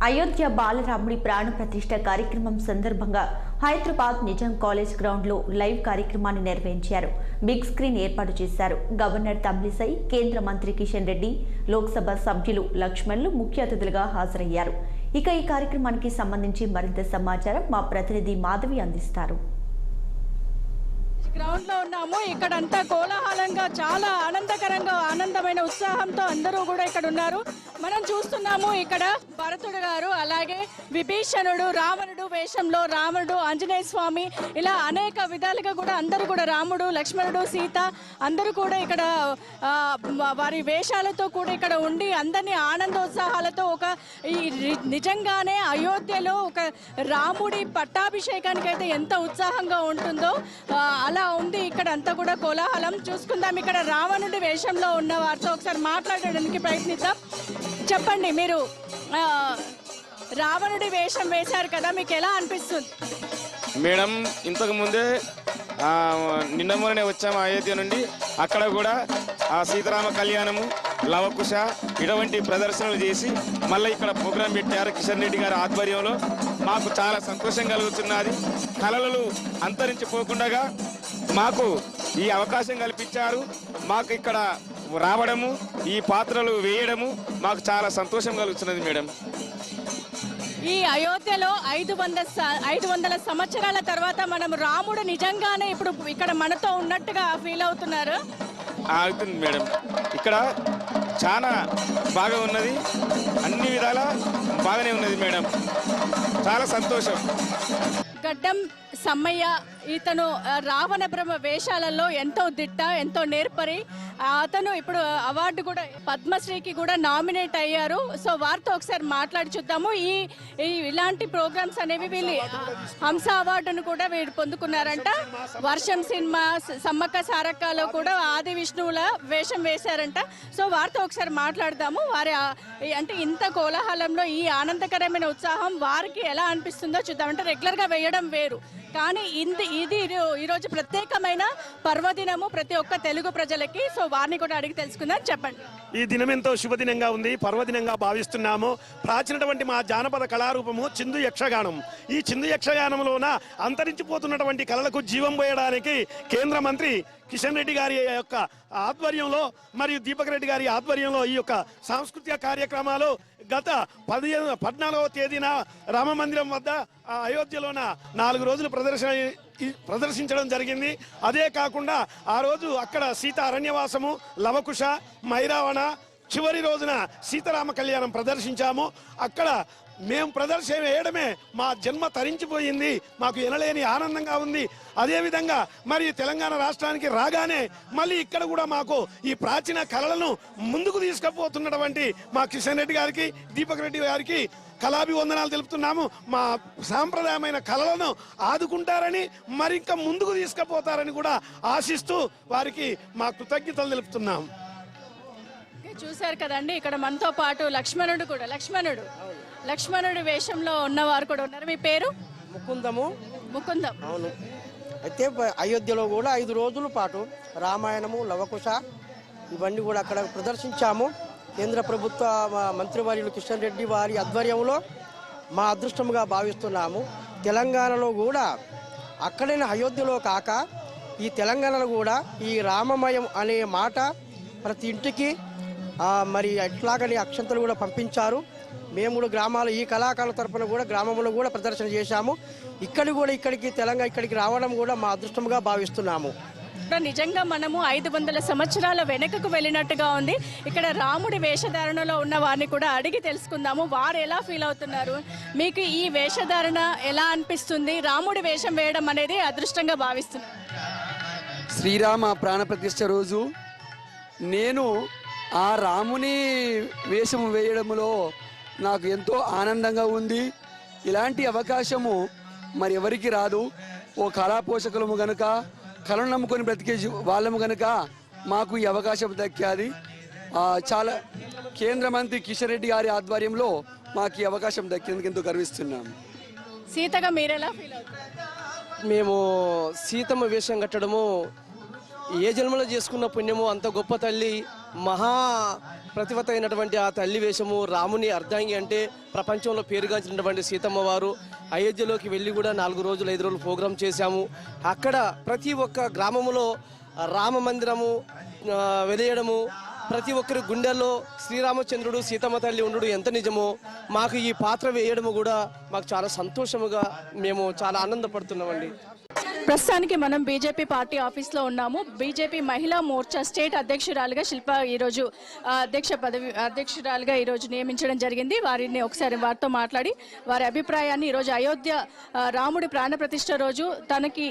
అయోధ్య బాలరాముడి ప్రాణ ప్రతిష్ఠ కార్యక్రమం సందర్భంగా హైదరాబాద్ నిజాం కాలేజ్ గ్రౌండ్ లో లైవ్ కార్యక్రమాన్ని నిర్వహించారు. బిగ్ స్క్రీన్ ఏర్పాటు చేశారు. గవర్నర్ తమిళిసై, కేంద్ర మంత్రి కిషన్ రెడ్డి, లోక్సభ సభ్యులు లక్ష్మణ్లు ముఖ్య అతిథులుగా హాజరయ్యారు. ఇక ఈ కార్యక్రమానికి సంబంధించి మరింత సమాచారం మా ప్రతినిధి మాధవి అందిస్తారు. గ్రౌండ్ లో ఉన్నాము. ఇక్కడంతా కోలాహలంగా, చాలా ఆనందకరంగా, ఆనందమైన ఉత్సాహంతో అందరూ కూడా ఇక్కడ ఉన్నారు. మనం చూస్తున్నాము ఇక్కడ భరతుడు గారు, అలాగే విభీషణుడు, రావణుడు వేషంలో రావణుడు, ఆంజనేయ స్వామి, ఇలా అనేక విధాలుగా కూడా అందరూ కూడా రాముడు, లక్ష్మణుడు, సీత అందరూ కూడా ఇక్కడ వారి వేషాలతో కూడా ఇక్కడ ఉండి అందరినీ ఆనందోత్సాహాలతో నిజంగానే అయోధ్యలో ఒక రాముడి పట్టాభిషేకానికి అయితే ఎంత ఉత్సాహంగా ఉంటుందో అలా ఉంది. ఇక్కడ అంతా కూడా కోలాహలం. చూసుకుందాం. ఇక్కడ రావణుడి వేషంలో ఉన్న వారితో ఒకసారి మాట్లాడడానికి ప్రయత్నిద్దాం. చెప్పండి, మీరు రావణుడి వేషం వేశారు కదా, మీకు ఎలా అనిపిస్తుంది? మేడం, ఇంతకు ముందే నిన్న మొన్ననే వచ్చాము అయోధ్య నుండి. అక్కడ కూడా ఆ సీతారామ కళ్యాణము, లవకుశ ఇటువంటి ప్రదర్శనలు చేసి మళ్ళీ ఇక్కడ ప్రోగ్రాం పెట్టారు కిషన్ రెడ్డి గారి ఆధ్వర్యంలో. మాకు చాలా సంతోషం కలుగుతున్నది. కళలు అంతరించిపోకుండా మాకు ఈ అవకాశం కల్పించారు. మాకు ఇక్కడ రావడము, ఈ పాత్రలు వేయడము మాకు చాలా సంతోషం కలుగుతున్నది మేడం. ఈ అయోధ్యలో 500 సంవత్సరాల తర్వాత మనం రాముడు నిజంగానే ఇప్పుడు ఇక్కడ మనతో ఉన్నట్టుగా ఫీల్ అవుతున్నారు. అవుతుంది మేడం. ఇక్కడ చాలా బాగా ఉన్నది, అన్ని విధాలా బాగానే ఉన్నది మేడం. చాలా సంతోషం. గడ్డం సమ్మయ్య ఇతను రావణ బ్రహ్మ వేషాలలో ఎంతో దిట్ట, ఎంతో నేర్పరి. అతను ఇప్పుడు అవార్డు కూడా, పద్మశ్రీకి కూడా నామినేట్ అయ్యారు. సో వారితో ఒకసారి మాట్లాడి చూద్దాము. ఇలాంటి ప్రోగ్రామ్స్ అనేవి వీళ్ళు హంస అవార్డును కూడా వీళ్ళు పొందుకున్నారంట. వర్షం సినిమా, సమ్మక్క సారక్కలో కూడా ఆది విష్ణువుల వేషం వేశారంట. సో వారితో ఒకసారి మాట్లాడదాము. వారి అంటే ఇంత కోలాహలంలో ఈ ఆనందకరమైన ఉత్సాహం వారికి ఎలా అనిపిస్తుందో చూద్దాం. అంటే రెగ్యులర్గా వేయడం వేరు, కానీ ఇది ఈరోజు ప్రత్యేకమైన పర్వదినము ప్రతి ఒక్క తెలుగు ప్రజలకి. సో వారిని కూడా అడిగి తెలుసుకుందాం. చెప్పండి. ఈ దినం ఎంతో శుభదినంగా ఉంది, పర్వదినంగా భావిస్తున్నాము. ప్రాచీనటువంటి మా జానపద కళారూపము చిందు యక్షగానం. ఈ చిందు యక్షగానంలోన అంతరించిపోతున్నటువంటి కళలకు జీవం పోయడానికి కేంద్ర మంత్రి కిషన్ రెడ్డి గారి యొక్క ఆధ్వర్యంలో మరియు దీపక్ రెడ్డి గారి ఆధ్వర్యంలో ఈ యొక్క సాంస్కృతిక కార్యక్రమాలు గత 14వ తేదీన రామ మందిరం వద్ద అయోధ్యలోన 4 రోజులు ప్రదర్శించడం జరిగింది. అదే కాకుండా ఆ రోజు అక్కడ సీత అరణ్యవాసము, లవకుశ, మైరావణ, చివరి రోజున సీతారామ కళ్యాణం ప్రదర్శించాము. అక్కడ మేము ప్రదర్శన వేయడమే మా జన్మ తరించిపోయింది. మాకు ఎనలేని ఆనందంగా ఉంది. అదేవిధంగా మరి తెలంగాణ రాష్ట్రానికి రాగానే మళ్ళీ ఇక్కడ కూడా మాకు ఈ ప్రాచీన కళలను ముందుకు తీసుకుపోతున్నటువంటి మా కిషన్ రెడ్డి గారికి, దీపక్ రెడ్డి గారికి కళాభివందనాలు తెలుపుతున్నాము. మా సాంప్రదాయమైన కళలను ఆదుకుంటారని, మరింక ముందుకు తీసుకుపోతారని కూడా ఆశిస్తూ వారికి మా కృతజ్ఞతలు తెలుపుతున్నాము. చూశారు కదండి, ఇక్కడ మనతో పాటు లక్ష్మణుడు వేషంలో ఉన్నవారు కూడా ఉన్నారు. మీ పేరు? ముకుందం. అవును. అయితే అయోధ్యలో కూడా 5 రోజుల పాటు రామాయణము, లవకుశ ఇవన్నీ కూడా అక్కడ ప్రదర్శించాము. కేంద్ర ప్రభుత్వ మంత్రివర్యులు కిషన్ రెడ్డి వారి ఆధ్వర్యంలో మా అదృష్టంగా భావిస్తున్నాము. తెలంగాణలో కూడా అక్కడైన అయోధ్యలో కాక ఈ తెలంగాణలో కూడా ఈ రామమయం అనే మాట ప్రతి ఇంటికి మరి ఎట్లాగని అక్షంతలు కూడా పంపించారు. మేము కూడా గ్రామాలు, ఈ కళాకారుల తరఫున కూడా గ్రామంలో కూడా ప్రదర్శన చేశాము. ఇక్కడికి రావడం కూడా మా అదృష్టంగా భావిస్తున్నాము. నిజంగా మనము 500 సంవత్సరాల వెనకకు వెళ్ళినట్టుగా ఉంది. ఇక్కడ రాముడి వేషధారణలో ఉన్న వారిని కూడా అడిగి తెలుసుకుందాము. వారు ఎలా ఫీల్ అవుతున్నారు, మీకు ఈ వేషధారణ ఎలా అనిపిస్తుంది, రాముడి వేషం వేయడం అనేది అదృష్టంగా భావిస్తున్నారు? శ్రీరామ ప్రాణప్రతిష్ఠ రోజు నేను ఆ రాముని వేషం వేయడంలో నాకు ఎంతో ఆనందంగా ఉంది. ఇలాంటి అవకాశము మరి ఎవరికి రాదు. ఓ కళా పోషకులము గనుక, కళను నమ్ముకొని బ్రతికే వాళ్ళము గనుక మాకు ఈ అవకాశం దక్కాది. చాలా కేంద్ర మంత్రి కిషన్ రెడ్డి గారి ఆధ్వర్యంలో మాకు ఈ అవకాశం దక్కినందుకు ఎంతో గర్విస్తున్నాము. సీతగా మీరెలా ఫీల్ అవుతారు? మేము సీతమ్మ వేషం కట్టడము ఏ జన్మలో చేసుకున్న పుణ్యము, అంత గొప్ప తల్లి మహా ప్రతిభత అయినటువంటి ఆ తల్లి వేషము, రాముని అర్ధాంగి అంటే ప్రపంచంలో పేరుగాంచినటువంటి సీతమ్మ వారు. అయోధ్యలోకి వెళ్ళి కూడా 4 రోజులు 5 రోజులు ప్రోగ్రాం చేశాము. అక్కడ ప్రతి ఒక్క గ్రామములో రామ మందిరము వెలియడము, ప్రతి ఒక్కరి గుండెల్లో శ్రీరామచంద్రుడు సీతమ్మ తల్లి ఉండడు ఎంత నిజమో మాకు ఈ పాత్ర వేయడము కూడా మాకు చాలా సంతోషముగా మేము చాలా ఆనందపడుతున్నామండి. ప్రస్తుతానికి మనం బీజేపీ పార్టీ ఆఫీస్లో ఉన్నాము. బీజేపీ మహిళా మోర్చా స్టేట్ అధ్యక్షురాలుగా శిల్ప ఈరోజు అధ్యక్షురాలుగా ఈరోజు నియమించడం జరిగింది. వారిని ఒకసారి వారితో మాట్లాడి వారి అభిప్రాయాన్ని ఈరోజు అయోధ్య రాముడి ప్రాణ ప్రతిష్ఠ రోజు తనకి